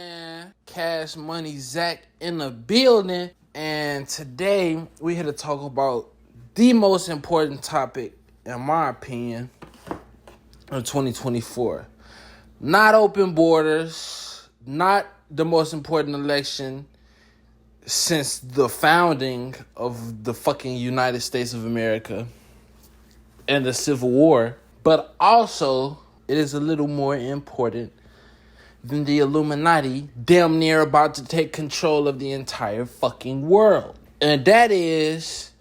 man? KashMoneyZack in the building. And today we here to talk about the most important topic, in my opinion, of 2024. Not open borders, not the most important election since the founding of the fucking United States of America and the Civil War, but also it is a little more important than the Illuminati damn near about to take control of the entire fucking world. And that is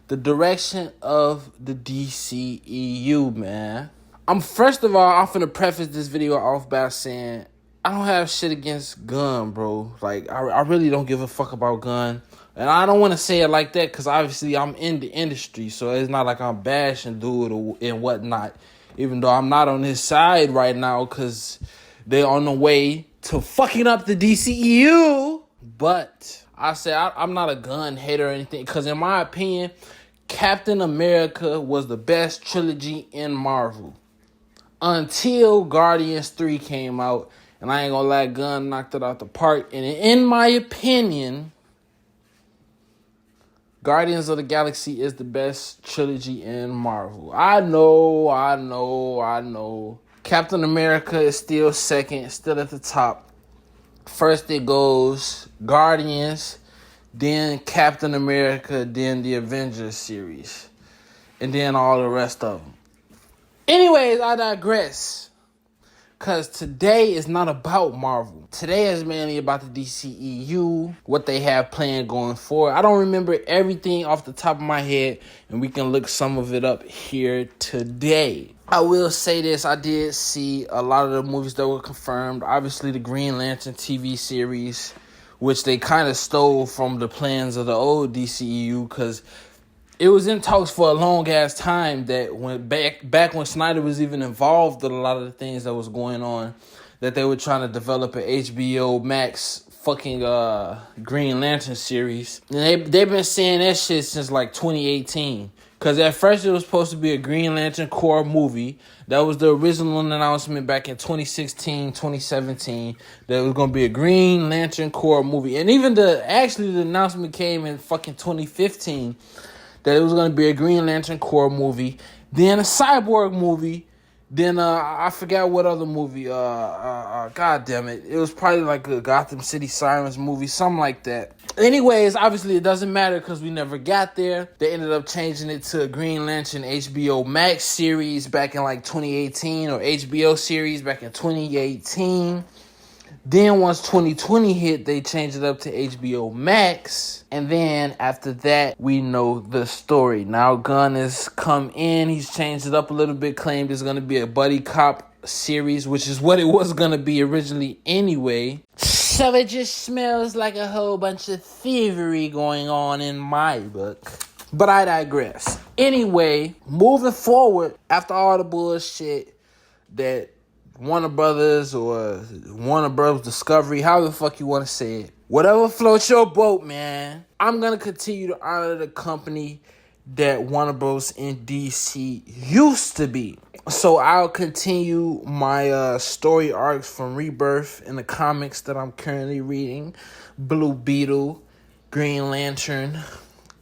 the direction of the DCCU, man. I'm finna preface this video off by saying I don't have shit against gun, bro. Like, I really don't give a fuck about gun. And I don't want to say it like that because obviously I'm in the industry, so it's not like I'm bashing dude and whatnot, even though I'm not on his side right now because they're on the way to fucking up the DCCU. But I say I'm not a gun hater or anything because in my opinion, Captain America was the best trilogy in Marvel until Guardians 3 came out. And I ain't gonna lie, Gun knocked it out the park. And in my opinion, Guardians of the Galaxy is the best trilogy in Marvel. I know. Captain America is still second, still at the top. First it goes Guardians, then Captain America, then the Avengers series, and then all the rest of them. Anyways, I digress. Because today is not about Marvel. Today is mainly about the DCCU, what they have planned going forward. I don't remember everything off the top of my head, and we can look some of it up here today. I will say this, I did see a lot of the movies that were confirmed. Obviously, the Green Lantern TV series, which they kind of stole from the plans of the old DCCU, because it was in talks for a long ass time that when back when Snyder was even involved with a lot of the things that was going on, that they were trying to develop an HBO Max fucking Green Lantern series. And they've been saying that shit since like 2018. Cause at first it was supposed to be a Green Lantern Corps movie. That was the original announcement back in 2016, 2017. That it was gonna be a Green Lantern Corps movie. And even the announcement came in fucking 2015. That it was going to be a Green Lantern Corps movie, then a Cyborg movie, then I forgot what other movie, god damn it. It was probably like a Gotham City Sirens movie, something like that. Anyways, obviously it doesn't matter because we never got there. They ended up changing it to a Green Lantern HBO Max series back in like 2018, or HBO series back in 2018. Then once 2020 hit, they changed it up to HBO Max. And then after that, we know the story. Now Gunn has come in. He's changed it up a little bit. Claimed it's going to be a buddy cop series, which is what it was going to be originally anyway. So it just smells like a whole bunch of thievery going on in my book. But I digress. Anyway, moving forward, after all the bullshit that Warner Brothers or Warner Brothers Discovery, however the fuck you want to say it. Whatever floats your boat, man. I'm going to continue to honor the company that Warner Bros. In DC used to be. So I'll continue my story arcs from Rebirth in the comics that I'm currently reading. Blue Beetle, Green Lantern,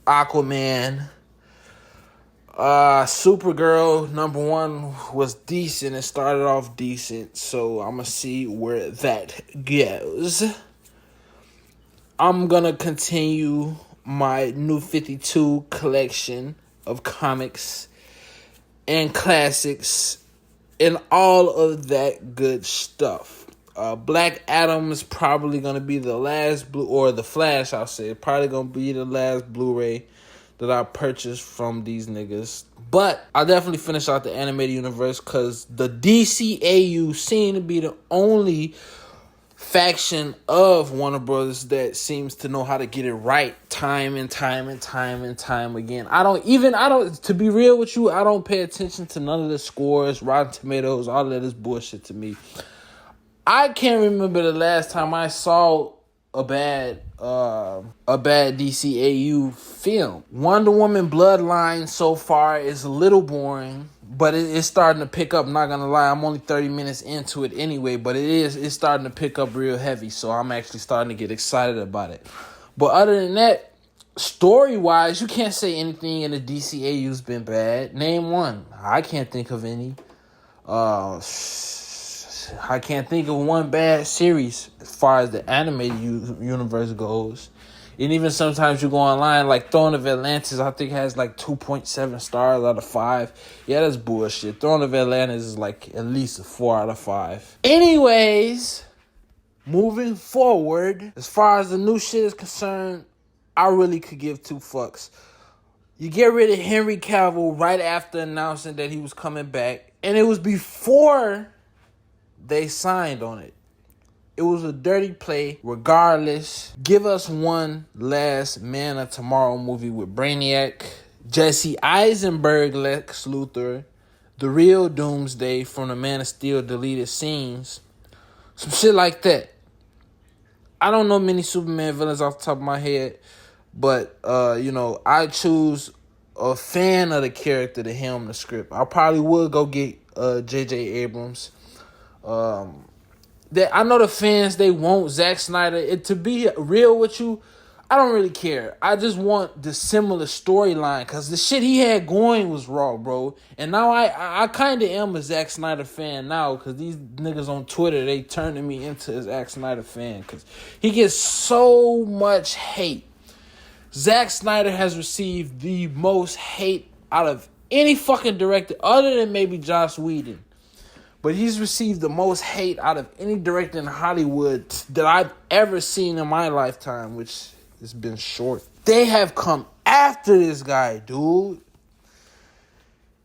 Aquaman. Supergirl #1 was decent. It started off decent, so I'm gonna see where that goes. I'm gonna continue my New 52 collection of comics and classics and all of that good stuff. Black Adam is probably gonna be the last the Flash, I'll say, probably gonna be the last Blu-ray that I purchased from these niggas. But I'll definitely finish out the animated universe because the DCAU seem to be the only faction of Warner Brothers that seems to know how to get it right time and time again. To be real with you, I don't pay attention to none of the scores, Rotten Tomatoes, all of that is bullshit to me. I can't remember the last time I saw a bad DCAU film. Wonder Woman Bloodline so far is a little boring, But it's starting to pick up, not gonna lie. I'm only 30 minutes into it anyway, but it's starting to pick up real heavy, so I'm actually starting to get excited about it. But other than that, story-wise, you can't say anything in the DCAU's been bad. Name one. I can't think of any. I can't think of one bad series as far as the animated universe goes. And even sometimes you go online, like Throne of Atlantis, I think has like 2.7 stars out of 5. Yeah, that's bullshit. Throne of Atlantis is like at least a 4 out of 5. Anyways, moving forward, as far as the new shit is concerned, I really could give two fucks. You get rid of Henry Cavill right after announcing that he was coming back, and it was before they signed on it. It was a dirty play. Regardless, give us one last Man of Tomorrow movie with Brainiac, Jesse Eisenberg, Lex Luthor, the real Doomsday from the Man of Steel deleted scenes. Some shit like that. I don't know many Superman villains off the top of my head, but, I choose a fan of the character to helm the script. I probably would go get J.J. Abrams. I know the fans, they want Zack Snyder. To be real with you, I don't really care. I just want the similar storyline, because the shit he had going was raw, bro. And now I kind of am a Zack Snyder fan now, because these niggas on Twitter, they turning me into a Zack Snyder fan, because he gets so much hate. Zack Snyder has received the most hate out of any fucking director, other than maybe Joss Whedon. But he's received the most hate out of any director in Hollywood that I've ever seen in my lifetime, which has been short. They have come after this guy, dude.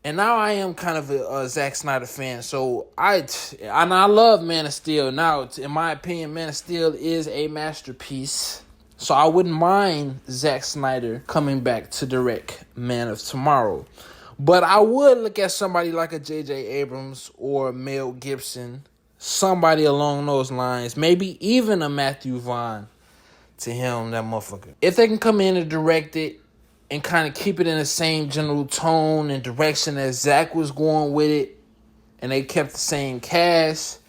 And now I am kind of a Zack Snyder fan. So I love Man of Steel. Now, in my opinion, Man of Steel is a masterpiece. So I wouldn't mind Zack Snyder coming back to direct Man of Tomorrow. But I would look at somebody like a J.J. Abrams or Mel Gibson, somebody along those lines, maybe even a Matthew Vaughn to helm that motherfucker. If they can come in and direct it and kind of keep it in the same general tone and direction as Zack was going with it, and they kept the same cast,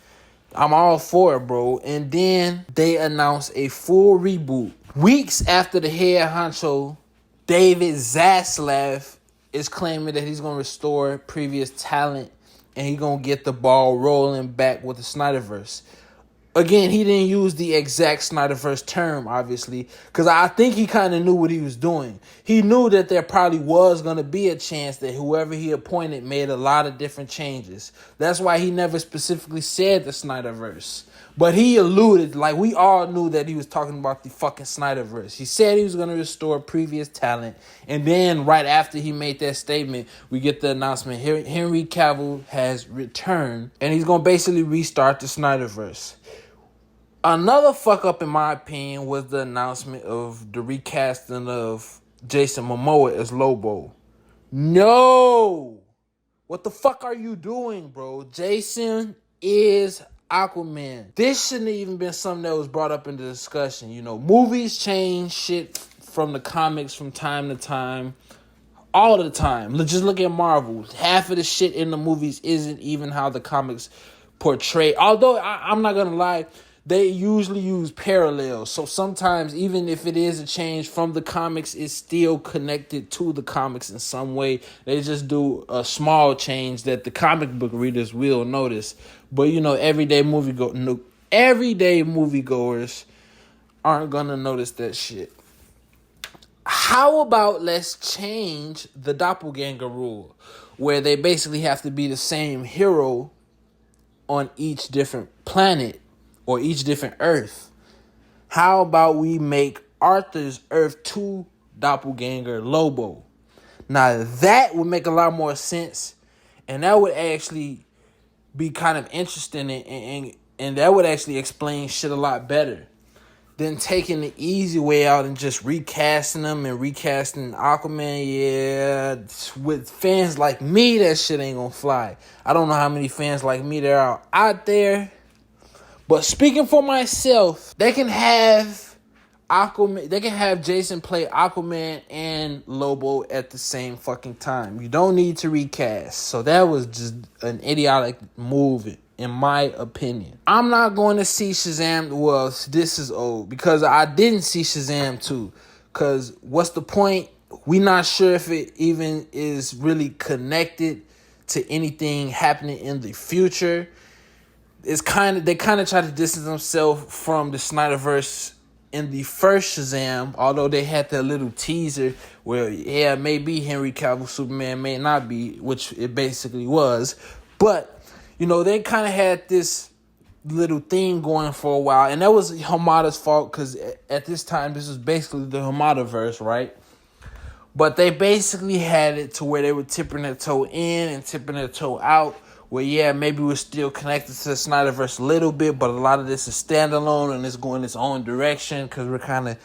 I'm all for it, bro. And then they announced a full reboot. Weeks after the head honcho, David Zaslav, is claiming that he's going to restore previous talent and he's going to get the ball rolling back with the Snyderverse. Again, he didn't use the exact Snyderverse term, obviously, because I think he kind of knew what he was doing. He knew that there probably was going to be a chance that whoever he appointed made a lot of different changes. That's why he never specifically said the Snyderverse. But he alluded, like we all knew that he was talking about the fucking Snyderverse. He said he was going to restore previous talent. And then right after he made that statement, we get the announcement, Henry Cavill has returned. And he's going to basically restart the Snyderverse. Another fuck up, in my opinion, was the announcement of the recasting of Jason Momoa as Lobo. No! What the fuck are you doing, bro? Jason is Aquaman. This shouldn't have even been something that was brought up in the discussion. Movies change shit from the comics from time to time. All the time. Just look at Marvel. Half of the shit in the movies isn't even how the comics portray. Although, I'm not gonna lie, they usually use parallels. So sometimes, even if it is a change from the comics, it's still connected to the comics in some way. They just do a small change that the comic book readers will notice. But, everyday moviegoers aren't going to notice that shit. How about let's change the doppelganger rule, where they basically have to be the same hero on each different planet or each different Earth? How about we make Arthur's Earth 2 doppelganger Lobo? Now that would make a lot more sense, and that would actually be kind of interesting, and that would actually explain shit a lot better than taking the easy way out and just recasting them and recasting Aquaman. Yeah, with fans like me, that shit ain't gonna fly. I don't know how many fans like me there are out there. But speaking for myself, they can have Aquaman. They can have Jason play Aquaman and Lobo at the same fucking time. You don't need to recast. So that was just an idiotic move, in my opinion. I'm not going to see Shazam. Well, this is old because I didn't see Shazam 2. Because what's the point? We not sure if it even is really connected to anything happening in the future. They kind of try to distance themselves from the Snyderverse in the first Shazam, although they had that little teaser where, yeah, maybe Henry Cavill Superman, may not be, which it basically was. But, they kind of had this little thing going for a while, and that was Hamada's fault because at this time, this was basically the Hamadaverse, right? But they basically had it to where they were tipping their toe in and tipping their toe out. Where, yeah, maybe we're still connected to the Snyderverse a little bit, but a lot of this is standalone and it's going its own direction because we're kind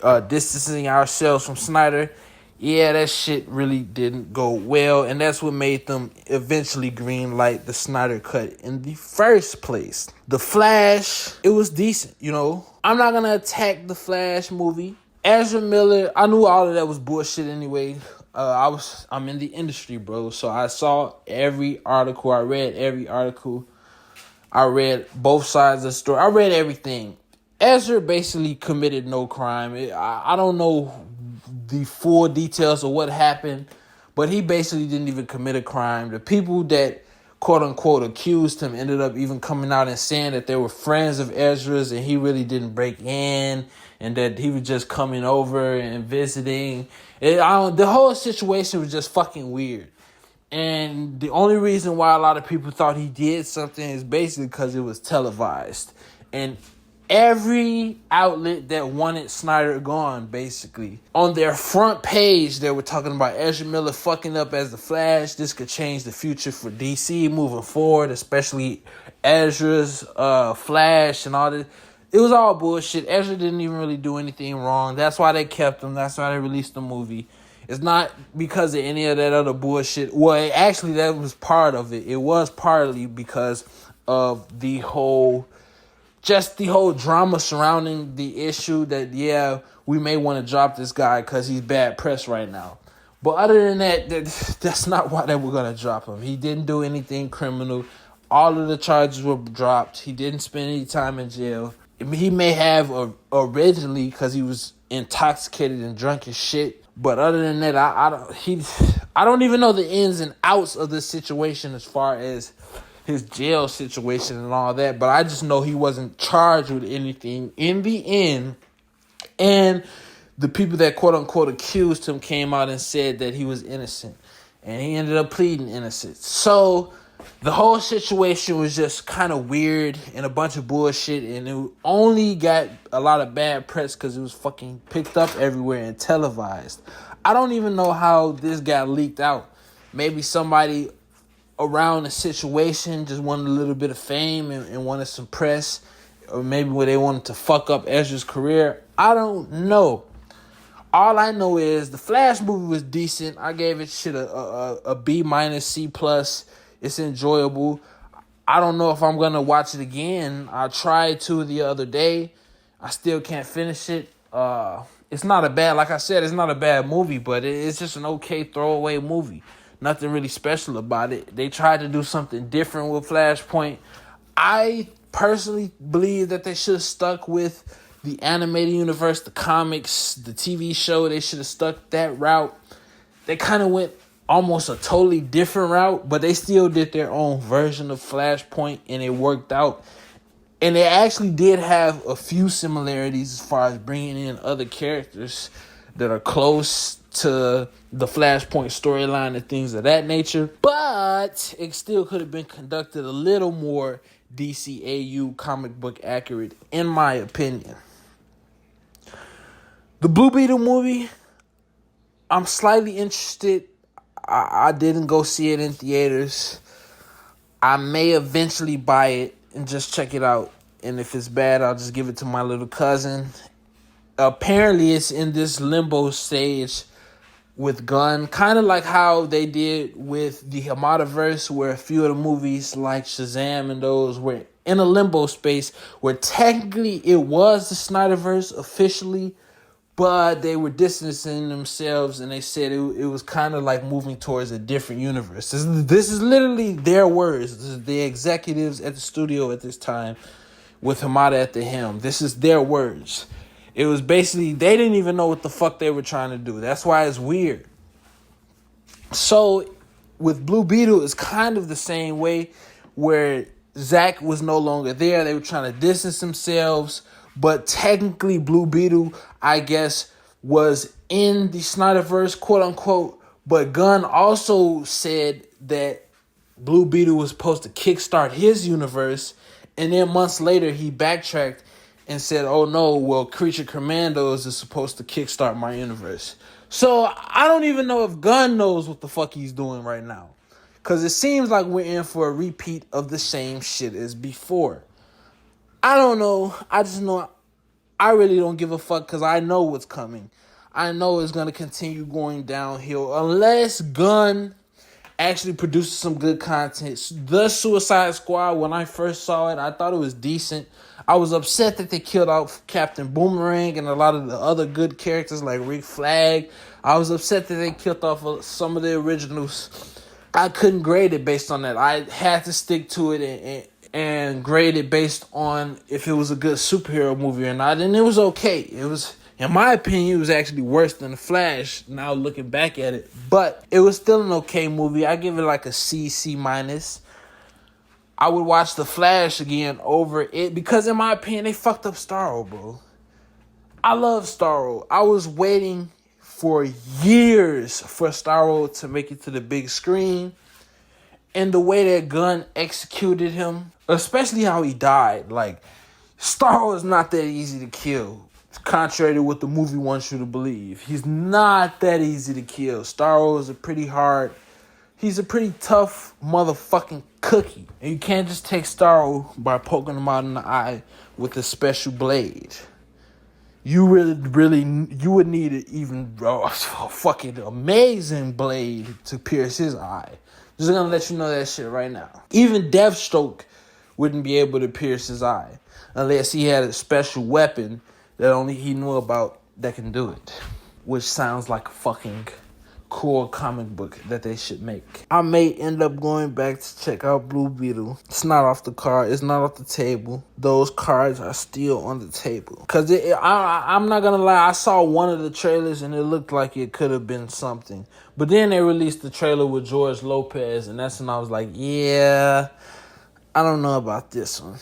of distancing ourselves from Snyder. Yeah, that shit really didn't go well, and that's what made them eventually greenlight the Snyder Cut in the first place. The Flash, it was decent, I'm not going to attack the Flash movie. Ezra Miller, I knew all of that was bullshit anyway. I'm in the industry, bro. So I saw every article. I read every article. I read both sides of the story. I read everything. Ezra basically committed no crime. I don't know the full details of what happened, but he basically didn't even commit a crime. The people that quote unquote accused him ended up even coming out and saying that they were friends of Ezra's and he really didn't break in and that he was just coming over and visiting. The whole situation was just fucking weird. And the only reason why a lot of people thought he did something is basically because it was televised. And every outlet that wanted Snyder gone, basically, on their front page, they were talking about Ezra Miller fucking up as the Flash. This could change the future for DC moving forward, especially Ezra's Flash and all this. It was all bullshit. Ezra didn't even really do anything wrong. That's why they kept him. That's why they released the movie. It's not because of any of that other bullshit. Well, actually, that was part of it. It was partly because of the whole drama surrounding the issue that, yeah, we may want to drop this guy because he's bad press right now. But other than that, that's not why they were going to drop him. He didn't do anything criminal. All of the charges were dropped. He didn't spend any time in jail. He may have originally because he was intoxicated and drunk as shit. But other than that, I don't even know the ins and outs of this situation as far as his jail situation and all that. But I just know he wasn't charged with anything in the end. And the people that quote unquote accused him came out and said that he was innocent. And he ended up pleading innocent. So the whole situation was just kind of weird and a bunch of bullshit, and it only got a lot of bad press because it was fucking picked up everywhere and televised. I don't even know how this got leaked out. Maybe somebody around the situation just wanted a little bit of fame and wanted some press, or maybe where they wanted to fuck up Ezra's career. I don't know. All I know is the Flash movie was decent. I gave it shit a B minus, C plus. It's enjoyable. I don't know if I'm going to watch it again. I tried to the other day. I still can't finish it. It's not a bad, like I said, it's not a bad movie, but it's just an okay throwaway movie. Nothing really special about it. They tried to do something different with Flashpoint. I personally believe that they should have stuck with the animated universe, the comics, the TV show. They should have stuck that route. They kind of went almost a totally different route, but they still did their own version of Flashpoint, and it worked out. And they actually did have a few similarities as far as bringing in other characters that are close to the Flashpoint storyline and things of that nature. But it still could have been conducted a little more DCAU comic book accurate, in my opinion. The Blue Beetle movie, I'm slightly interested. I didn't go see it in theaters. I may eventually buy it and just check it out. And if it's bad, I'll just give it to my little cousin. Apparently, it's in this limbo stage with Gunn. Kind of like how they did with the Hamadaverse, where a few of the movies like Shazam and those were in a limbo space where technically it was the Snyderverse officially, but they were distancing themselves, and they said it was kind of like moving towards a different universe. This is literally their words. This is the executives at the studio at this time with Hamada at the helm. This is their words. It was basically, they didn't even know what the fuck they were trying to do. That's why it's weird. So with Blue Beetle, it's kind of the same way, where Zack was no longer there. They were trying to distance themselves, but technically Blue Beetle, I guess, was in the Snyderverse, quote unquote. But Gunn also said that Blue Beetle was supposed to kickstart his universe, and then months later he backtracked and said, oh no, well, Creature Commandos is supposed to kickstart my universe. So I don't even know if Gunn knows what the fuck he's doing right now, because it seems like we're in for a repeat of the same shit as before. I don't know. I just know I really don't give a fuck, because I know what's coming. I know it's going to continue going downhill unless Gunn actually produces some good content. The Suicide Squad, when I first saw it, I thought it was decent. I was upset that they killed out Captain Boomerang and a lot of the other good characters like Rick Flag. I was upset that they killed off some of the originals. I couldn't grade it based on that. I had to stick to it and grade it based on if it was a good superhero movie or not. And it was okay. It was, in my opinion, it was actually worse than The Flash, now looking back at it. But it was still an okay movie. I give it like a C minus. I would watch The Flash again over it, because in my opinion, they fucked up Starro, bro. I love Starro. I was waiting for years for Starro to make it to the big screen. And the way that Gunn executed him, especially how he died, like, Starro is not that easy to kill, contrary to what the movie wants you to believe. He's not that easy to kill. Starro is he's a pretty tough motherfucking cookie. And you can't just take Starro by poking him out in the eye with a special blade. You you would need an even a fucking amazing blade to pierce his eye. Just gonna let you know that shit right now. Even Deathstroke wouldn't be able to pierce his eye unless he had a special weapon that only he knew about that can do it. Which sounds like a fucking cool comic book that they should make. I may end up going back to check out Blue Beetle. It's not off the card. It's not off the table. Those cards are still on the table. Because I'm not going to lie. I saw one of the trailers and it looked like it could have been something. But then they released the trailer with George Lopez, and that's when I was like, yeah, I don't know about this one.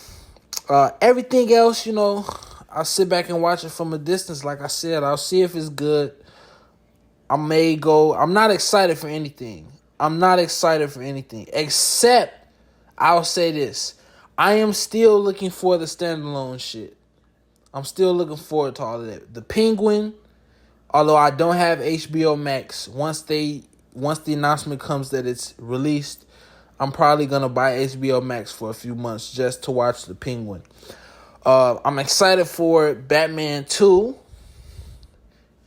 Everything else, I'll sit back and watch it from a distance. Like I said, I'll see if it's good. I may go. I'm not excited for anything. Except, I'll say this. I am still looking for the standalone shit. I'm still looking forward to all of that. The Penguin, although I don't have HBO Max, once the announcement comes that it's released, I'm probably going to buy HBO Max for a few months just to watch The Penguin. I'm excited for Batman 2.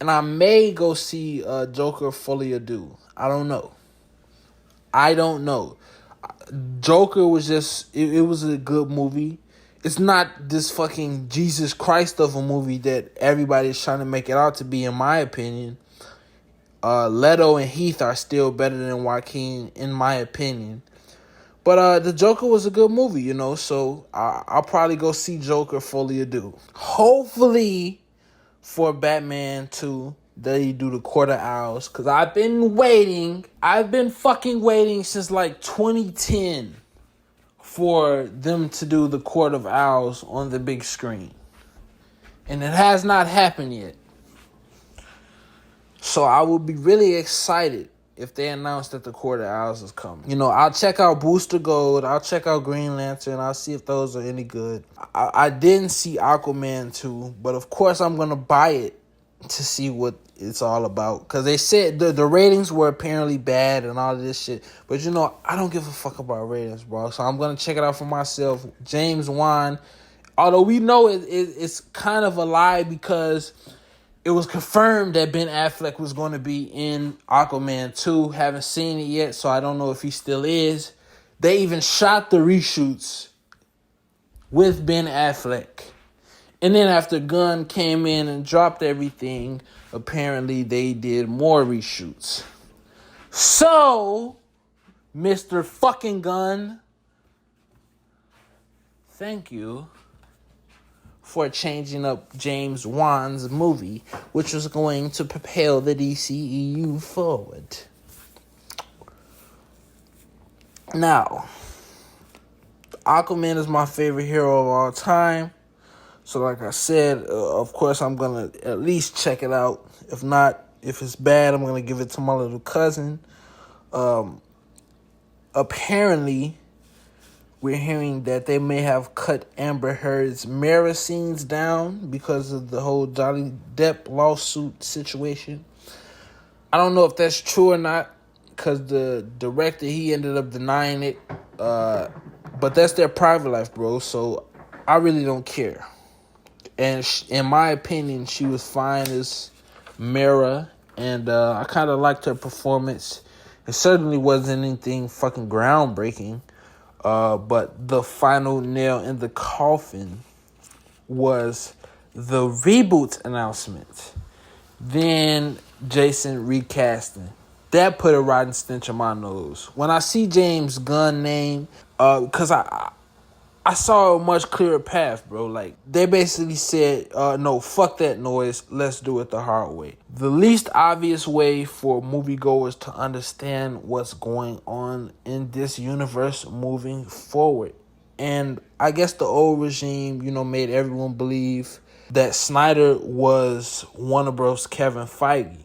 And I may go see Joker Fully Ado. I don't know. Joker was just, it was a good movie. It's not this fucking Jesus Christ of a movie that everybody's trying to make it out to be, in my opinion. Leto and Heath are still better than Joaquin, in my opinion. But the Joker was a good movie, so I'll probably go see Joker Fully Ado. Hopefully, for Batman 2, they do the Court of Owls, because I've been fucking waiting since like 2010 for them to do the Court of Owls on the big screen, and it has not happened yet. So I would be really excited if they announce that the Court of Owls is coming. I'll check out Booster Gold, I'll check out Green Lantern, I'll see if those are any good. I didn't see Aquaman 2, but of course I'm going to buy it to see what it's all about. Because they said the ratings were apparently bad and all of this shit. But I don't give a fuck about ratings, bro. So I'm going to check it out for myself. James Wan, although we know it's kind of a lie, because it was confirmed that Ben Affleck was going to be in Aquaman 2. Haven't seen it yet, so I don't know if he still is. They even shot the reshoots with Ben Affleck. And then after Gunn came in and dropped everything, apparently they did more reshoots. So, Mr. fucking Gunn, thank you for changing up James Wan's movie, which was going to propel the DCEU forward. Now, Aquaman is my favorite hero of all time. So like I said, of course, I'm going to at least check it out. If not, if it's bad, I'm going to give it to my little cousin. Apparently, we're hearing that they may have cut Amber Heard's Mara scenes down because of the whole Johnny Depp lawsuit situation. I don't know if that's true or not, because the director, he ended up denying it. But that's their private life, bro, so I really don't care. And in my opinion, she was fine as Mara, and I kind of liked her performance. It certainly wasn't anything fucking groundbreaking, but the final nail in the coffin was the reboot announcement. Then Jason recasting. That put a rotten stench on my nose. When I see James Gunn name, because I saw a much clearer path, bro. Like, they basically said, no, fuck that noise. Let's do it the hard way. The least obvious way for moviegoers to understand what's going on in this universe moving forward. And I guess the old regime, made everyone believe that Snyder was Warner Bros. Kevin Feige.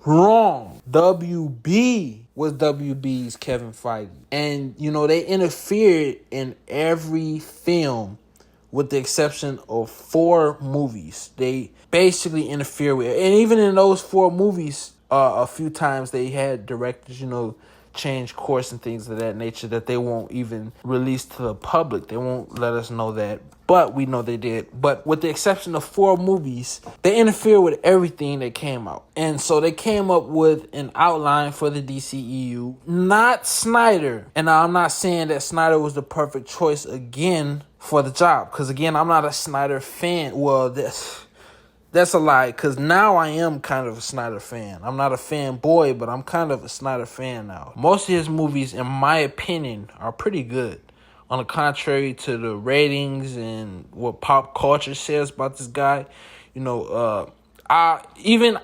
Wrong. WB was WB's Kevin Feige. And, they interfered in every film with the exception of 4 movies. They basically interfered with it. And even in those 4 movies, a few times they had directors, change course and things of that nature that they won't even release to the public. They won't let us know that. But we know they did. But with the exception of 4 movies, they interfered with everything that came out. And so they came up with an outline for the DCEU, not Snyder. And I'm not saying that Snyder was the perfect choice again for the job. Because again, I'm not a Snyder fan. Well, that's a lie, because now I am kind of a Snyder fan. I'm not a fanboy, but I'm kind of a Snyder fan now. Most of his movies, in my opinion, are pretty good. On the contrary to the ratings and what pop culture says about this guy, even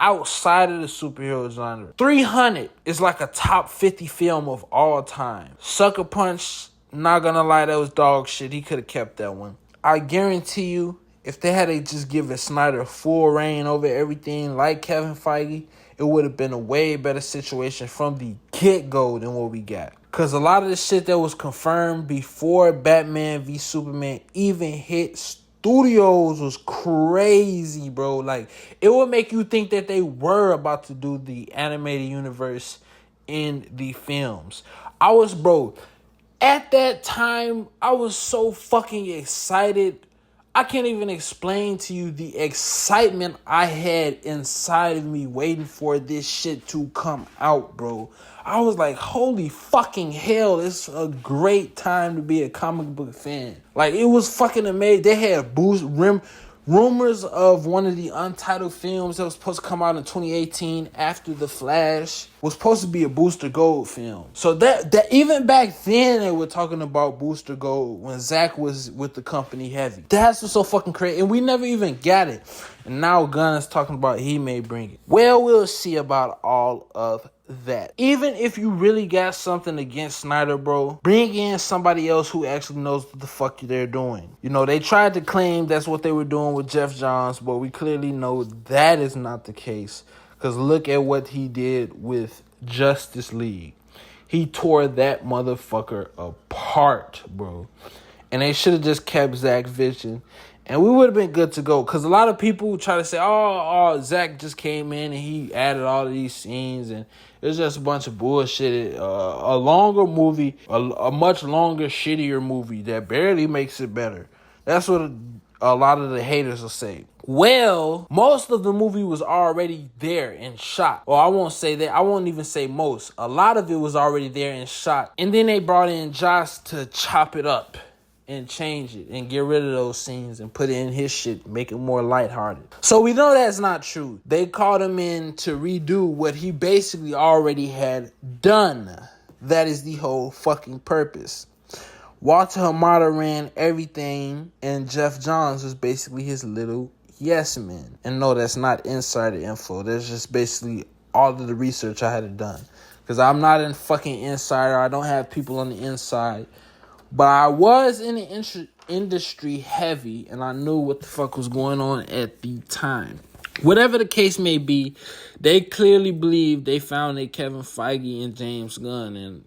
outside of the superhero genre, 300 is like a top 50 film of all time. Sucker Punch, not gonna lie, that was dog shit. He could have kept that one. I guarantee you, if they had just given Snyder full reign over everything like Kevin Feige, it would have been a way better situation from the get-go than what we got. Because a lot of the shit that was confirmed before Batman v Superman even hit studios was crazy, bro. Like, it would make you think that they were about to do the animated universe in the films. At that time, I was so fucking excited. I can't even explain to you the excitement I had inside of me waiting for this shit to come out, bro. I was like, holy fucking hell, it's a great time to be a comic book fan. Like, it was fucking amazing. They had rumors of one of the untitled films that was supposed to come out in 2018 after The Flash was supposed to be a Booster Gold film. So that even back then they were talking about Booster Gold when Zack was with the company heavy. That's what's so fucking crazy. And we never even got it. And now Gunn is talking about he may bring it. Well, we'll see about all of that. Even if you really got something against Snyder, bro, bring in somebody else who actually knows what the fuck they're doing. They tried to claim that's what they were doing with Jeff Johns, but we clearly know that is not the case. Because look at what he did with Justice League. He tore that motherfucker apart, bro. And they should have just kept Zack Vision. And we would have been good to go. Because a lot of people try to say, Zack just came in and he added all of these scenes. And it was just a bunch of bullshit. A longer movie, a much longer, shittier movie that barely makes it better. That's what a lot of the haters will say. Well, most of the movie was already there and shot. Well, I won't say that. I won't even say most. A lot of it was already there and shot. And then they brought in Josh to chop it up. and change it and get rid of those scenes and put it in his shit, make it more lighthearted. So we know that's not true. They called him in to redo what he basically already had done. That is the whole fucking purpose. Walter Hamada ran everything, and Jeff Johns was basically his little yes man. And no, that's not insider info. That's just basically all of the research I had done. Because I'm not a fucking insider. I don't have people on the inside. But I was in the industry heavy, and I knew what the fuck was going on at the time. Whatever the case may be, they clearly believe they found a Kevin Feige and James Gunn. And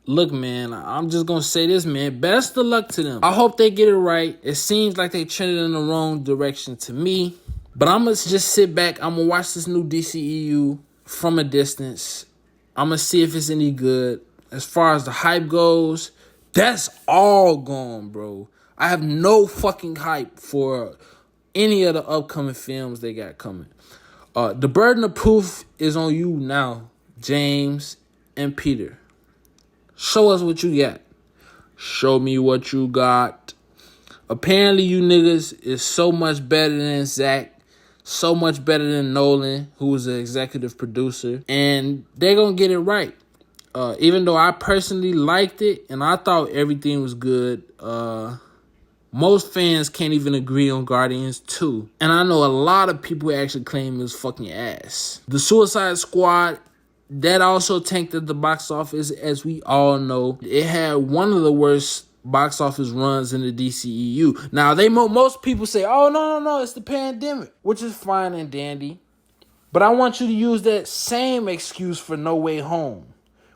look, man, I'm just going to say this, man. Best of luck to them. I hope they get it right. It seems like they trended in the wrong direction to me. But I'm going to just sit back. I'm going to watch this new DCEU from a distance. I'm going to see if it's any good. As far as the hype goes, that's all gone, bro. I have no fucking hype for any of the upcoming films they got coming. The burden of proof is on you now, James and Peter. Show us what you got. Show me what you got. Apparently, you niggas is so much better than Zack. So much better than Nolan, who was the executive producer. And they're going to get it right. Even though I personally liked it and I thought everything was good, most fans can't even agree on Guardians 2. And I know a lot of people actually claim it was fucking ass. The Suicide Squad, that also tanked at the box office, as we all know. It had one of the worst box office runs in the DCEU. Now, most people say, oh, no, it's the pandemic, which is fine and dandy. But I want you to use that same excuse for No Way Home,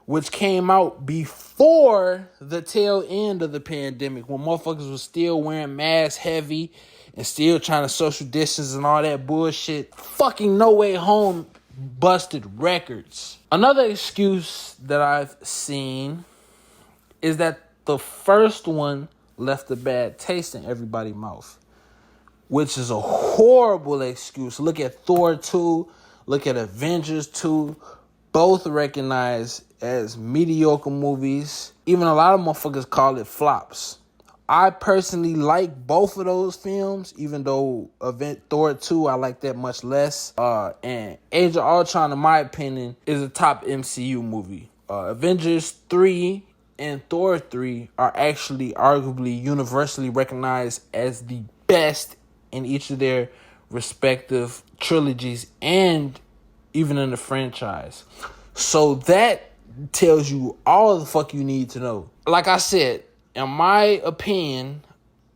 which came out before the tail end of the pandemic, when motherfuckers was still wearing masks heavy and still trying to social distance and all that bullshit. Fucking No Way Home busted records. Another excuse that I've seen is that the first one left a bad taste in everybody's mouth, which is a horrible excuse. Look at Thor 2, look at Avengers 2, both recognized as mediocre movies. Even a lot of motherfuckers call it flops. I personally like both of those films, even though Thor 2, I like that much less. And Age of Ultron, in my opinion, is a top MCU movie. Avengers 3 and Thor 3 are actually arguably universally recognized as the best in each of their respective trilogies and even in the franchise. So that tells you all the fuck you need to know. Like I said, in my opinion,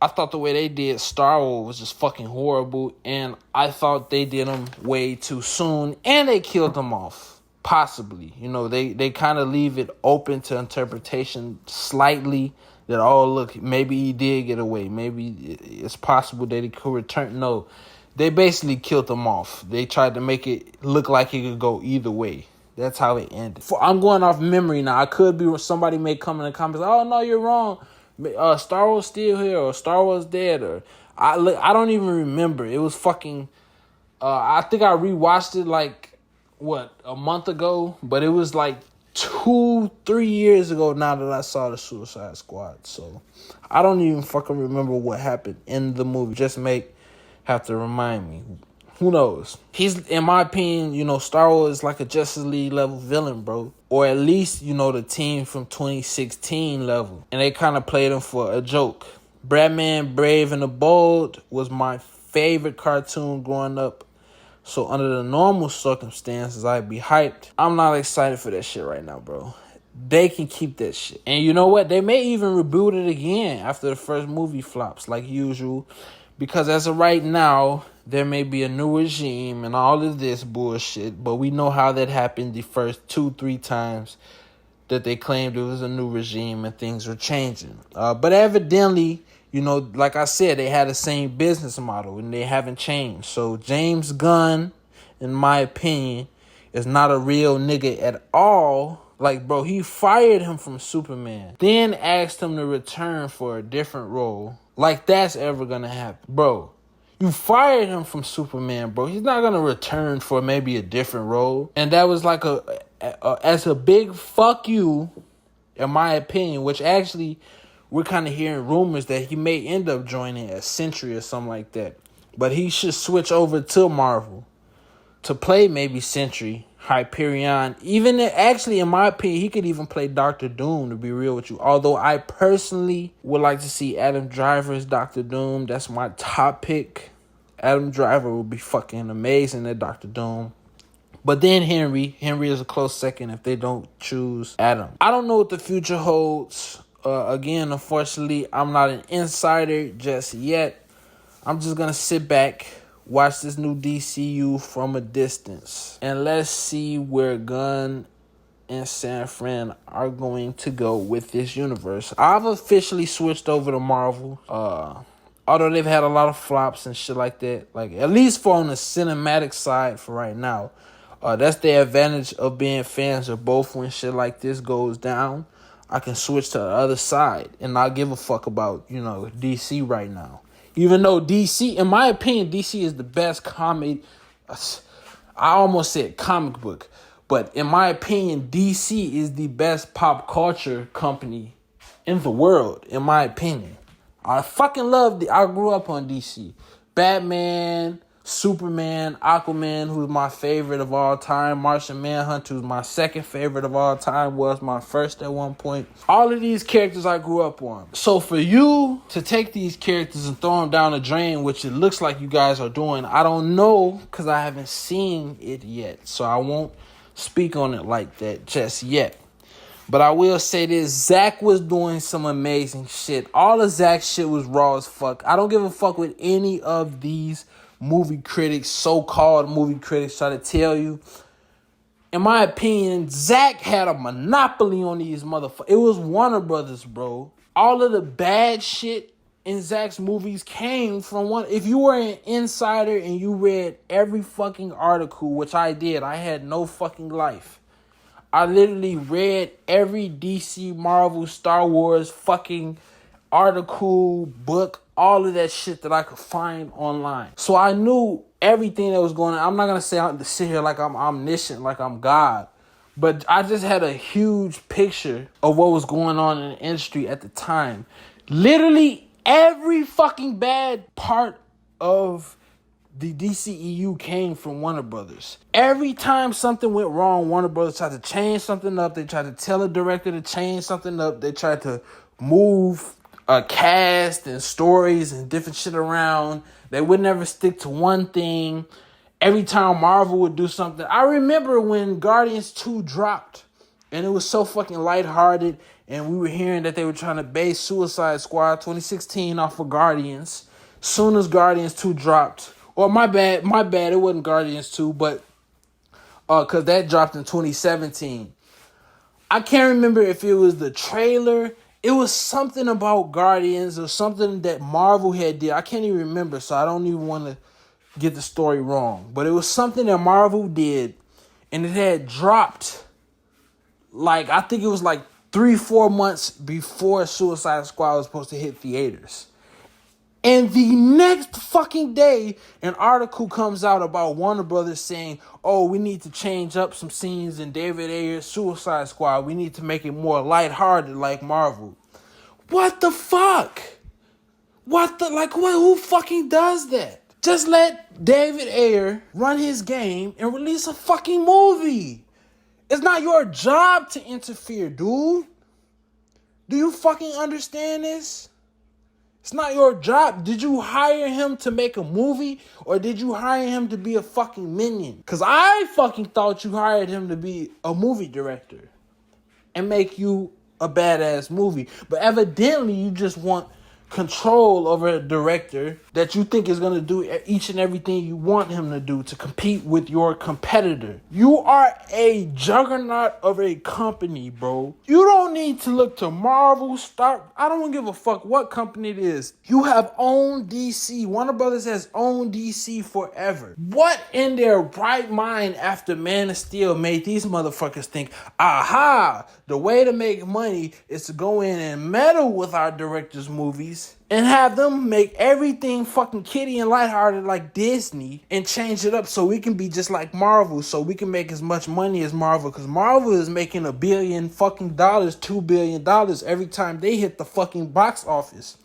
I thought the way they did Star Wars was just fucking horrible, and I thought they did them way too soon, and they killed them off. Possibly. You know, they kind of leave it open to interpretation slightly, that, oh, look, maybe he did get away. Maybe it's possible that he could return. No, they basically killed them off. They tried to make it look like it could go either way. That's how it ended. I'm going off memory now. I could be, somebody may come in the comments, oh, no, you're wrong. Star Wars still here, or Star Wars dead, or I don't even remember. It was fucking, I think I rewatched it like, a month ago? But it was like 2-3 years ago now that I saw the Suicide Squad. So I don't even fucking remember what happened in the movie. Just have to remind me. Who knows? He's, in my opinion, Star Wars is like a Justice League level villain, bro. Or at least, the team from 2016 level. And they kind of played him for a joke. Batman Brave and the Bold was my favorite cartoon growing up. So under the normal circumstances, I'd be hyped. I'm not excited for that shit right now, bro. They can keep that shit. And you know what? They may even reboot it again after the first movie flops, like usual. Because as of right now, there may be a new regime and all of this bullshit. But we know how that happened the first 2-3 times that they claimed it was a new regime and things were changing. But evidently, like I said, they had the same business model and they haven't changed. So James Gunn, in my opinion, is not a real nigga at all. Like, bro, he fired him from Superman, then asked him to return for a different role. Like that's ever gonna happen. Bro, you fired him from Superman, bro. He's not gonna return for maybe a different role. And that was like as a big fuck you, in my opinion, which actually we're kind of hearing rumors that he may end up joining a Century or something like that. But he should switch over to Marvel to play maybe Century, Hyperion. Actually, in my opinion, he could even play Dr. Doom, to be real with you. Although I personally would like to see Adam Driver as Dr. Doom. That's my top pick. Adam Driver would be fucking amazing at Dr. Doom. But then Henry is a close second if they don't choose Adam. I don't know what the future holds. Again, unfortunately, I'm not an insider just yet. I'm just going to sit back, watch this new DCU from a distance, and let's see where Gunn and San Fran are going to go with this universe. I've officially switched over to Marvel. Although they've had a lot of flops and shit like that. Like, at least for on the cinematic side for right now. That's the advantage of being fans of both. When shit like this goes down, I can switch to the other side and not give a fuck about, DC right now. Even though DC, in my opinion, DC is the best comic. I almost said comic book. But in my opinion, DC is the best pop culture company in the world, in my opinion. I fucking love I grew up on DC. Batman, Superman, Aquaman, who's my favorite of all time. Martian Manhunter, who's my second favorite of all time, was my first at one point. All of these characters I grew up on. So for you to take these characters and throw them down the drain, which it looks like you guys are doing, I don't know because I haven't seen it yet. So I won't speak on it like that just yet. But I will say this, Zack was doing some amazing shit. All of Zack's shit was raw as fuck. I don't give a fuck with any of these movie critics, so-called movie critics, try to tell you. In my opinion, Zack had a monopoly on these motherfuckers. It was Warner Brothers, bro. All of the bad shit in Zack's movies came from one. If you were an insider and you read every fucking article, which I did, I had no fucking life. I literally read every DC, Marvel, Star Wars fucking article, book, all of that shit that I could find online. So I knew everything that was going on. I'm not going to sit here like I'm omniscient, like I'm God. But I just had a huge picture of what was going on in the industry at the time. Literally every fucking bad part of the DCEU came from Warner Brothers. Every time something went wrong, Warner Brothers tried to change something up. They tried to tell a director to change something up. They tried to move a cast and stories and different shit around. They would never stick to one thing. Every time Marvel would do something. I remember when Guardians 2 dropped and it was so fucking lighthearted and we were hearing that they were trying to base Suicide Squad 2016 off of Guardians. Soon as Guardians 2 dropped, or my bad, it wasn't Guardians 2, but because that dropped in 2017. I can't remember if it was the trailer. It was something about Guardians or something that Marvel had did. I can't even remember, so I don't even want to get the story wrong. But it was something that Marvel did, and it had dropped, I think it was 3-4 months before Suicide Squad was supposed to hit theaters. And the next fucking day, an article comes out about Warner Brothers saying, oh, we need to change up some scenes in David Ayer's Suicide Squad. We need to make it more lighthearted like Marvel. What the fuck? Who fucking does that? Just let David Ayer run his game and release a fucking movie. It's not your job to interfere, dude. Do you fucking understand this? It's not your job. Did you hire him to make a movie or did you hire him to be a fucking minion? Because I fucking thought you hired him to be a movie director and make you a badass movie. But evidently you just want control over a director that you think is going to do each and everything you want him to do to compete with your competitor. You are a juggernaut of a company, bro. You don't need to look to Marvel, I don't give a fuck what company it is. You have owned DC. Warner Brothers has owned DC forever. What in their right mind after Man of Steel made these motherfuckers think, aha, the way to make money is to go in and meddle with our directors' movies movies and have them make everything fucking kiddie and lighthearted like Disney and change it up so we can be just like Marvel, so we can make as much money as Marvel, because Marvel is making $1 billion fucking dollars, $2 billion every time they hit the fucking box office.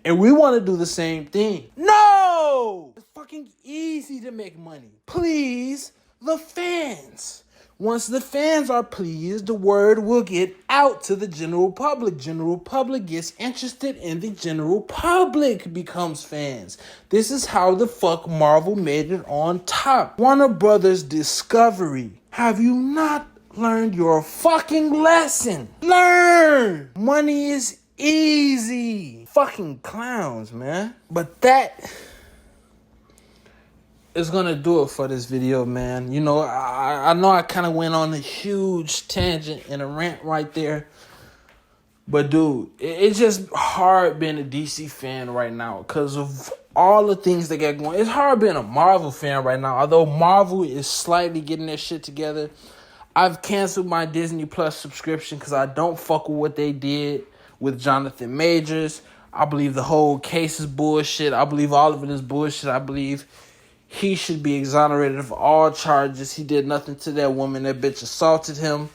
And we want to do the same thing. No! It's fucking easy to make money. Please the fans. Once the fans are pleased, the word will get out to the general public. General public gets interested, and the general public becomes fans. This is how the fuck Marvel made it on top. Warner Brothers Discovery. Have you not learned your fucking lesson? Learn! Money is easy. Fucking clowns, man. But that is gonna do it for this video, man. You know, I know I kind of went on a huge tangent and a rant right there, but dude, it's just hard being a DC fan right now because of all the things they got going. It's hard being a Marvel fan right now, although Marvel is slightly getting their shit together. I've canceled my Disney Plus subscription because I don't fuck with what they did with Jonathan Majors. I believe the whole case is bullshit. I believe all of it is bullshit. I believe he should be exonerated of all charges. He did nothing to that woman. That bitch assaulted him.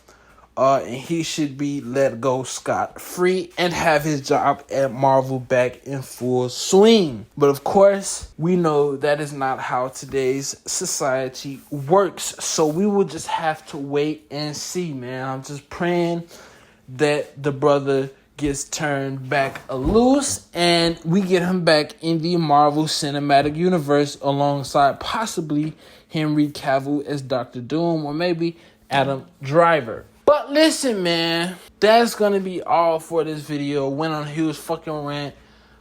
And he should be let go scot-free and have his job at Marvel back in full swing. But of course, we know that is not how today's society works. So we will just have to wait and see, man. I'm just praying that the brother gets turned back loose and we get him back in the Marvel Cinematic Universe alongside possibly Henry Cavill as Dr. Doom or maybe Adam Driver. But listen, man, that's going to be all for this video. Went on a huge fucking rant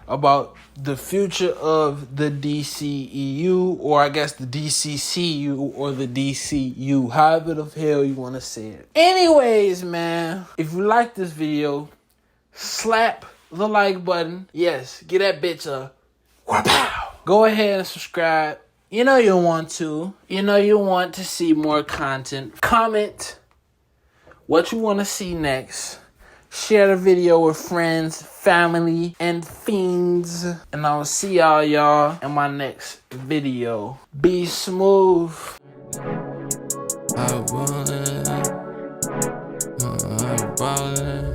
about the future of the DCEU, or I guess the DCCU or the DCU, however the hell you want to say it. Anyways, man, if you like this video, slap the like button. Yes, get that bitch a wha-pow. Go ahead and subscribe. You know you want to. You know you want to see more content. Comment what you want to see next. Share the video with friends, family, and fiends. And I'll see y'all in my next video. Be smooth. I'm ballin'.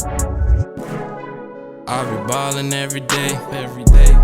I'll be ballin' every day.